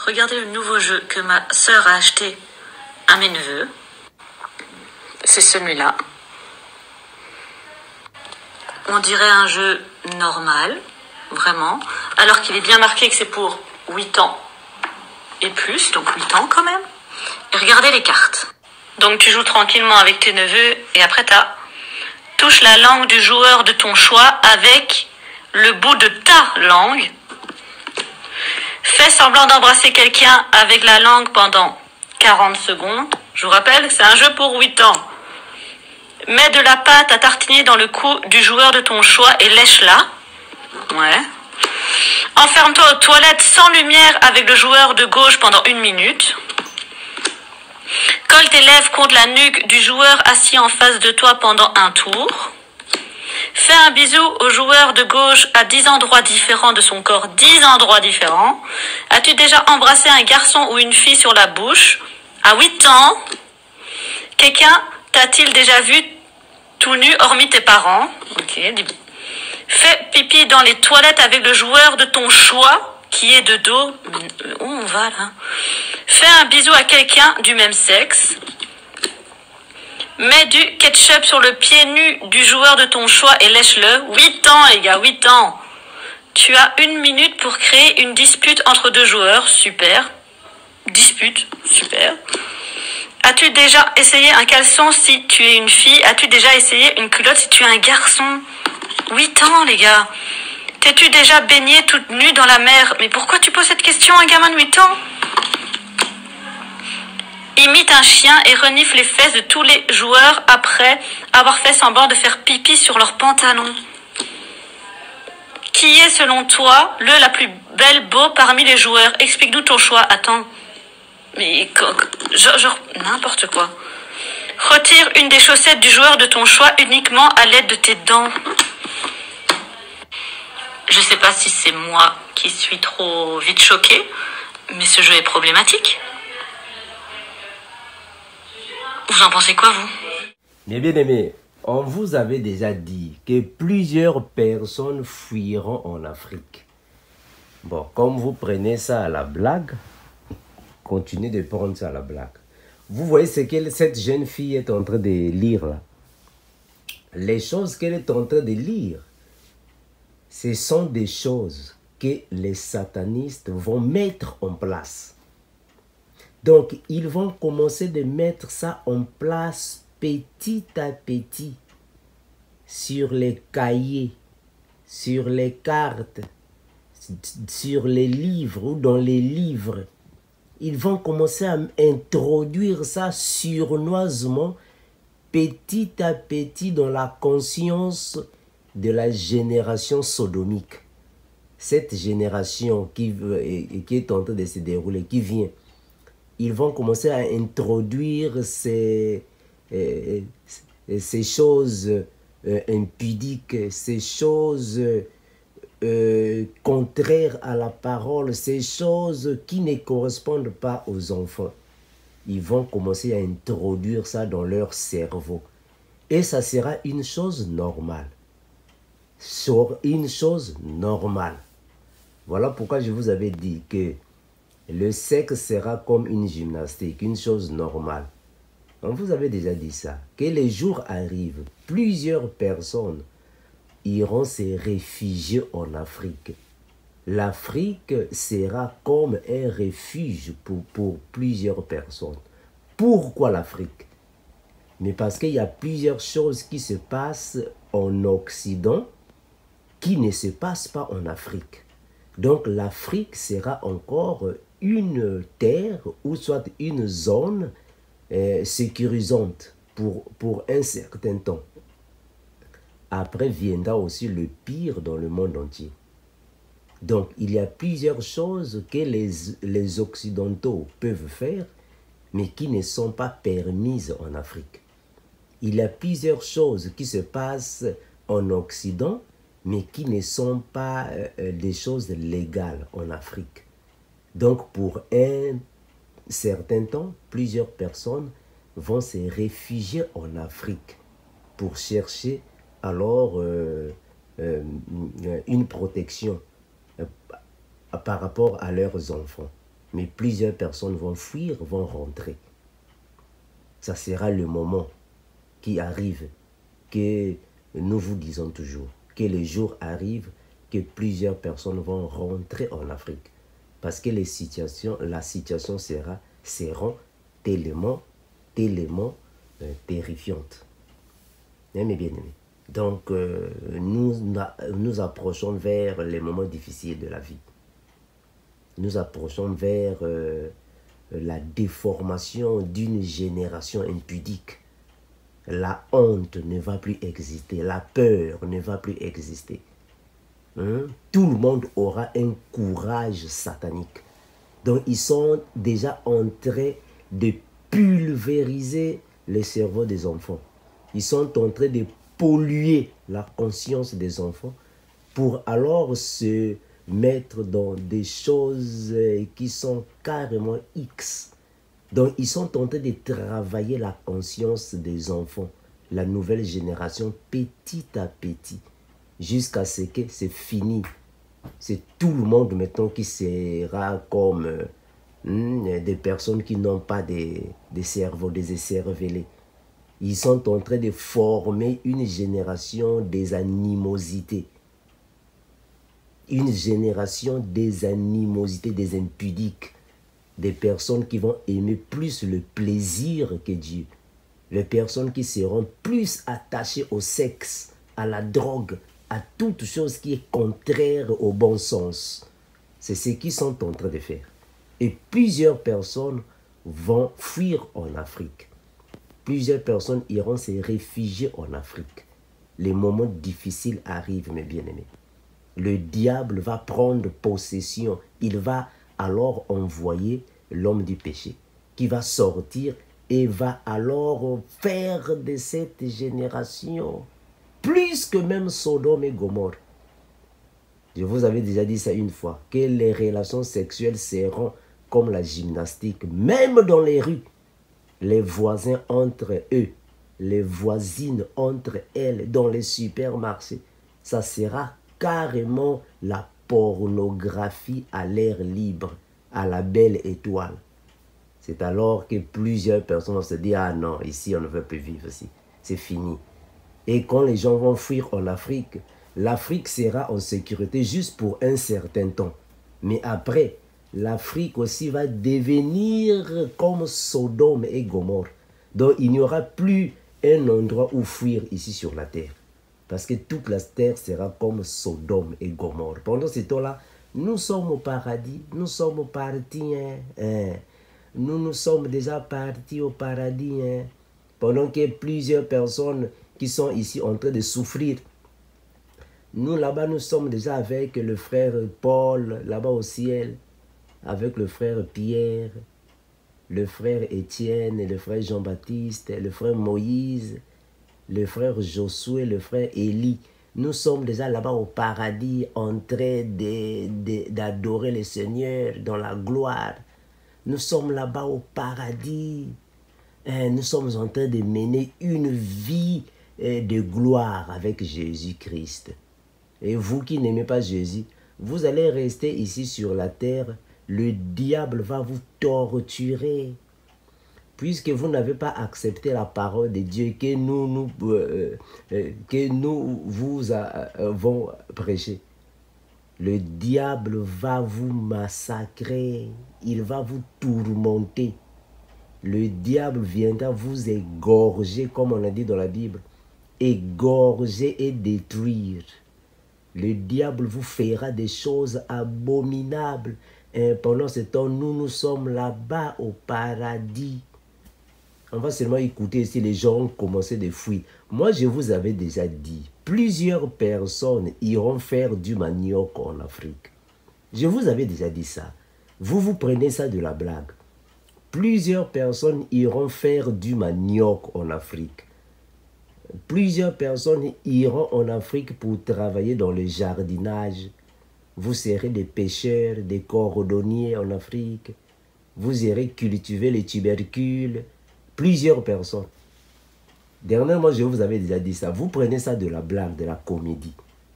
regardez le nouveau jeu que ma sœur a acheté à mes neveux. C'est celui-là. On dirait un jeu normal, vraiment, alors qu'il est bien marqué que c'est pour 8 ans et plus, donc 8 ans quand même. Et regardez les cartes. Donc tu joues tranquillement avec tes neveux et après touche la langue du joueur de ton choix avec le bout de ta langue. Fais semblant d'embrasser quelqu'un avec la langue pendant 40 secondes. Je vous rappelle, c'est un jeu pour 8 ans. Mets de la pâte à tartiner dans le cou du joueur de ton choix et lèche-la. Ouais. Enferme-toi aux toilettes sans lumière avec le joueur de gauche pendant 1 minute. Colle tes lèvres contre la nuque du joueur assis en face de toi pendant un tour. Fais un bisou au joueur de gauche à 10 endroits différents de son corps, 10 endroits différents. As-tu déjà embrassé un garçon ou une fille sur la bouche? À 8 ans, quelqu'un t'a-t-il déjà vu tout nu hormis tes parents? Ok. Fais pipi dans les toilettes avec le joueur de ton choix qui est de dos. Où on va là? Fais un bisou à quelqu'un du même sexe. Mets du ketchup sur le pied nu du joueur de ton choix et lèche-le. 8 ans les gars, 8 ans. Tu as 1 minute pour créer une dispute entre 2 joueurs. Super. Dispute, super. As-tu déjà essayé un caleçon si tu es une fille? As-tu déjà essayé une culotte si tu es un garçon? 8 ans les gars. T'es-tu déjà baigné toute nue dans la mer? Mais pourquoi tu poses cette question à un gamin de 8 ans? Imite un chien et renifle les fesses de tous les joueurs après avoir fait semblant de faire pipi sur leurs pantalons. Qui est selon toi la plus belle beau parmi les joueurs? Explique-nous ton choix. Attends. Mais genre n'importe quoi. Retire une des chaussettes du joueur de ton choix uniquement à l'aide de tes dents. Je sais pas si c'est moi qui suis trop vite choquée, mais ce jeu est problématique. Vous en pensez quoi, vous? Mes bien-aimés, on vous avait déjà dit que plusieurs personnes fuiront en Afrique. Bon, comme vous prenez ça à la blague, continuez de prendre ça à la blague. Vous voyez ce que cette jeune fille est en train de lire là. Les choses qu'elle est en train de lire, ce sont des choses que les satanistes vont mettre en place. Donc, ils vont commencer de mettre ça en place petit à petit sur les cahiers, sur les cartes, sur les livres ou dans les livres. Ils vont commencer à introduire ça sournoisement, petit à petit dans la conscience de la génération sodomique. Cette génération qui est en train de se dérouler, qui vient. Ils vont commencer à introduire ces choses impudiques, ces choses contraires à la parole, ces choses qui ne correspondent pas aux enfants. Ils vont commencer à introduire ça dans leur cerveau. Et ça sera une chose normale. Sur une chose normale. Voilà pourquoi je vous avais dit que le sexe sera comme une gymnastique, une chose normale. On vous avait déjà dit ça. Que les jours arrivent, plusieurs personnes iront se réfugier en Afrique. L'Afrique sera comme un refuge pour plusieurs personnes. Pourquoi l'Afrique? Mais parce qu'il y a plusieurs choses qui se passent en Occident qui ne se passent pas en Afrique. Donc l'Afrique sera encore une terre ou soit une zone sécurisante pour un certain temps. Après viendra aussi le pire dans le monde entier. Donc il y a plusieurs choses que les Occidentaux peuvent faire, mais qui ne sont pas permises en Afrique. Il y a plusieurs choses qui se passent en Occident, mais qui ne sont pas des choses légales en Afrique. Donc, pour un certain temps, plusieurs personnes vont se réfugier en Afrique pour chercher alors une protection par rapport à leurs enfants. Mais plusieurs personnes vont fuir, vont rentrer. Ça sera le moment qui arrive, que nous vous disons toujours, que le jour arrive, que plusieurs personnes vont rentrer en Afrique. Parce que la situation seront tellement terrifiantes. Mes bien-aimés. Donc, nous approchons vers les moments difficiles de la vie. Nous approchons vers la déformation d'une génération impudique. La honte ne va plus exister, la peur ne va plus exister. Tout le monde aura un courage satanique. Donc, ils sont déjà en train de pulvériser le cerveau des enfants. Ils sont en train de polluer la conscience des enfants pour alors se mettre dans des choses qui sont carrément X. Donc, ils sont en train de travailler la conscience des enfants, la nouvelle génération, petit à petit, jusqu'à ce que c'est fini. C'est tout le monde maintenant qui sera comme des personnes qui n'ont pas des cerveaux, des écervelés. Ils sont en train de former une génération des animosités. Une génération des animosités, des impudiques. Des personnes qui vont aimer plus le plaisir que Dieu. Les personnes qui seront plus attachées au sexe, à la drogue, à toute chose qui est contraire au bon sens. C'est ce qu'ils sont en train de faire. Et plusieurs personnes vont fuir en Afrique. Plusieurs personnes iront se réfugier en Afrique. Les moments difficiles arrivent, mes bien-aimés. Le diable va prendre possession. Il va alors envoyer l'homme du péché qui va sortir et va alors faire de cette génération plus que même Sodome et Gomorrhe. Je vous avais déjà dit ça une fois, que les relations sexuelles seront comme la gymnastique, même dans les rues. Les voisins entre eux, les voisines entre elles, dans les supermarchés. Ça sera carrément la pornographie à l'air libre, à la belle étoile. C'est alors que plusieurs personnes vont se dire, ah non, ici on ne veut plus vivre ici, c'est fini. Et quand les gens vont fuir en Afrique, l'Afrique sera en sécurité juste pour un certain temps. Mais après, l'Afrique aussi va devenir comme Sodome et Gomorrhe. Donc il n'y aura plus un endroit où fuir ici sur la terre. Parce que toute la terre sera comme Sodome et Gomorrhe. Pendant ce temps-là, nous sommes au paradis, nous sommes partis. Nous sommes déjà partis au paradis. Pendant que plusieurs personnes qui sont ici en train de souffrir. Nous là-bas, nous sommes déjà avec le frère Paul, là-bas au ciel, avec le frère Pierre, le frère Étienne, le frère Jean-Baptiste, le frère Moïse, le frère Josué, le frère Élie. Nous sommes déjà là-bas au paradis en train d'adorer le Seigneur dans la gloire. Nous sommes là-bas au paradis. Nous sommes en train de mener une vie de gloire avec Jésus-Christ. Et vous qui n'aimez pas Jésus, vous allez rester ici sur la terre. Le diable va vous torturer. Puisque vous n'avez pas accepté la parole de Dieu que nous vous avons prêché. Le diable va vous massacrer. Il va vous tourmenter. Le diable viendra vous égorger, comme on a dit dans la Bible. Égorger et détruire. Le diable vous fera des choses abominables. Et pendant ce temps, nous sommes là-bas au paradis. On va seulement écouter si les gens ont commencé de fuir. Moi, je vous avais déjà dit, plusieurs personnes iront faire du manioc en Afrique. Je vous avais déjà dit ça. Vous prenez ça de la blague. Plusieurs personnes iront faire du manioc en Afrique. Plusieurs personnes iront en Afrique pour travailler dans le jardinage. Vous serez des pêcheurs, des cordonniers en Afrique. Vous irez cultiver les tubercules. Plusieurs personnes. Dernièrement, je vous avais déjà dit ça. Vous prenez ça de la blague, de la comédie.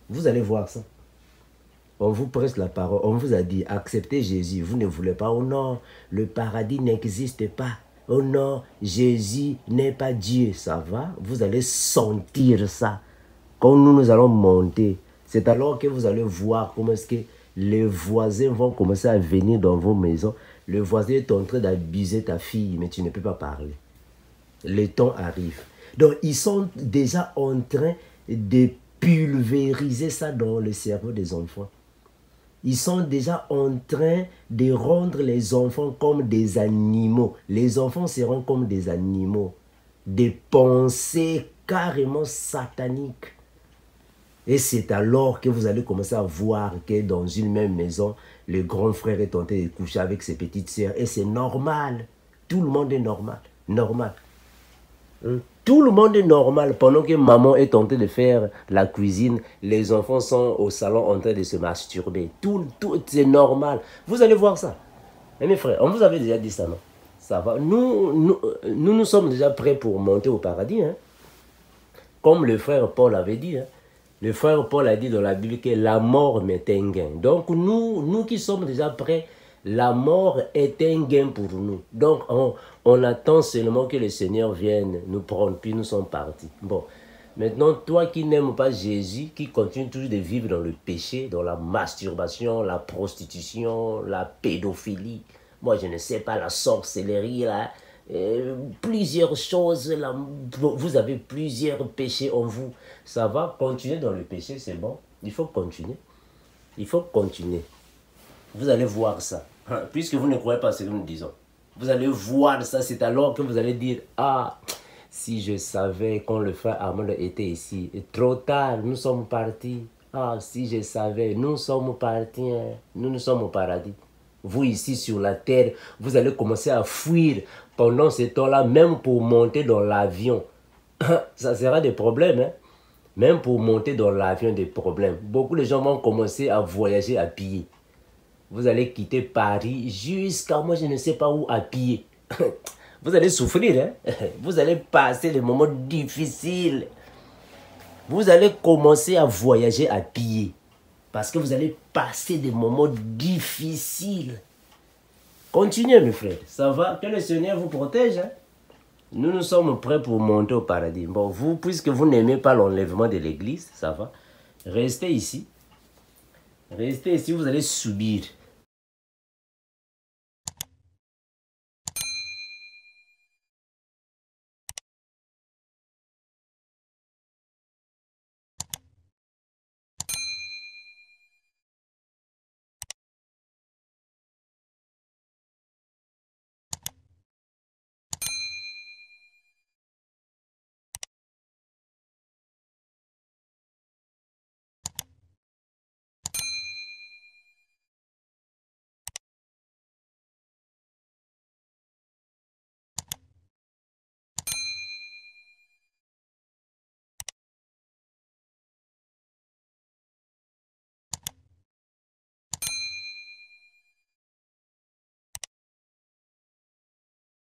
Vous allez voir ça. On vous presse la parole, on vous a dit, acceptez Jésus, vous ne voulez pas, oh non, le paradis n'existe pas, oh non, Jésus n'est pas Dieu, ça va, vous allez sentir ça. Quand nous allons monter, c'est alors que vous allez voir comment est-ce que les voisins vont commencer à venir dans vos maisons. Le voisin est en train d'abuser ta fille, mais tu ne peux pas parler. Le temps arrive. Donc, ils sont déjà en train de pulvériser ça dans le cerveau des enfants. Ils sont déjà en train de rendre les enfants comme des animaux. Les enfants seront comme des animaux. Des pensées carrément sataniques. Et c'est alors que vous allez commencer à voir que dans une même maison, le grand frère est tenté de coucher avec ses petites sœurs. Et c'est normal. Tout le monde est normal. Normal. Tout le monde est normal. Pendant que maman est tentée de faire la cuisine, les enfants sont au salon en train de se masturber. Tout c'est normal. Vous allez voir ça. Et mes frères, on vous avait déjà dit ça, non? Ça va. Nous sommes déjà prêts pour monter au paradis. Hein? Comme le frère Paul avait dit. Hein? Le frère Paul a dit dans la Bible que la mort m'est un gain. Donc nous qui sommes déjà prêts, la mort est un gain pour nous. Donc on attend seulement que le Seigneur vienne nous prendre, puis nous sommes partis. Bon, maintenant toi qui n'aimes pas Jésus, qui continue toujours de vivre dans le péché, dans la masturbation, la prostitution, la pédophilie, moi je ne sais pas, la sorcellerie là, plusieurs choses, là, vous avez plusieurs péchés en vous. Ça va, continuer dans le péché, c'est bon. Il faut continuer. Il faut continuer. Vous allez voir ça. Puisque vous ne croyez pas ce que nous disons. Vous allez voir ça, c'est alors que vous allez dire, ah, si je savais quand le frère Armand était ici, trop tard, nous sommes partis. Ah, si je savais, nous sommes partis, hein. Nous sommes au paradis. Vous ici sur la terre, vous allez commencer à fuir pendant ce temps-là, même pour monter dans l'avion. Ça sera des problèmes, hein? Même pour monter dans l'avion, des problèmes. Beaucoup de gens vont commencer à voyager à pied. Vous allez quitter Paris jusqu'à moi, je ne sais pas où, à pied. Vous allez souffrir, hein? Vous allez passer des moments difficiles. Vous allez commencer à voyager à pied. Parce que vous allez passer des moments difficiles. Continuez, mes frères. Ça va? Que le Seigneur vous protège. Hein? Nous sommes prêts pour monter au paradis. Bon, vous, puisque vous n'aimez pas l'enlèvement de l'église, ça va? Restez ici. Restez ici, vous allez subir.